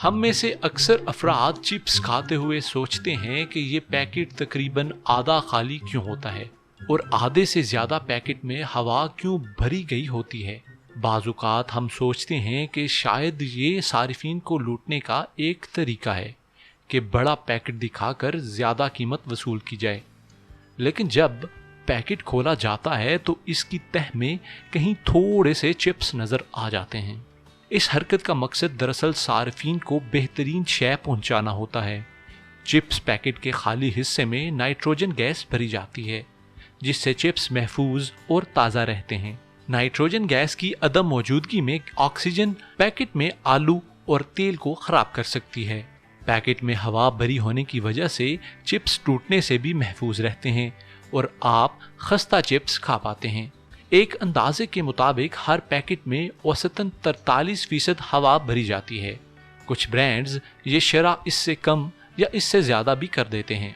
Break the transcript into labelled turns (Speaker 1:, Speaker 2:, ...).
Speaker 1: ہم میں سے اکثر افراد چپس کھاتے ہوئے سوچتے ہیں کہ یہ پیکٹ تقریباً آدھا خالی کیوں ہوتا ہے اور آدھے سے زیادہ پیکٹ میں ہوا کیوں بھری گئی ہوتی ہے۔ بعض اوقات ہم سوچتے ہیں کہ شاید یہ صارفین کو لوٹنے کا ایک طریقہ ہے کہ بڑا پیکٹ دکھا کر زیادہ قیمت وصول کی جائے، لیکن جب پیکٹ کھولا جاتا ہے تو اس کی تہ میں کہیں تھوڑے سے چپس نظر آ جاتے ہیں۔ اس حرکت کا مقصد دراصل صارفین کو بہترین شے پہنچانا ہوتا ہے۔ چپس پیکٹ کے خالی حصے میں نائٹروجن گیس بھری جاتی ہے جس سے چپس محفوظ اور تازہ رہتے ہیں۔ نائٹروجن گیس کی عدم موجودگی میں آکسیجن پیکٹ میں آلو اور تیل کو خراب کر سکتی ہے۔ پیکٹ میں ہوا بھری ہونے کی وجہ سے چپس ٹوٹنے سے بھی محفوظ رہتے ہیں اور آپ خستہ چپس کھا پاتے ہیں۔ ایک اندازے کے مطابق ہر پیکٹ میں اوسطاً 43% ہوا بھری جاتی ہے۔ کچھ برانڈز یہ شرح اس سے کم یا اس سے زیادہ بھی کر دیتے ہیں۔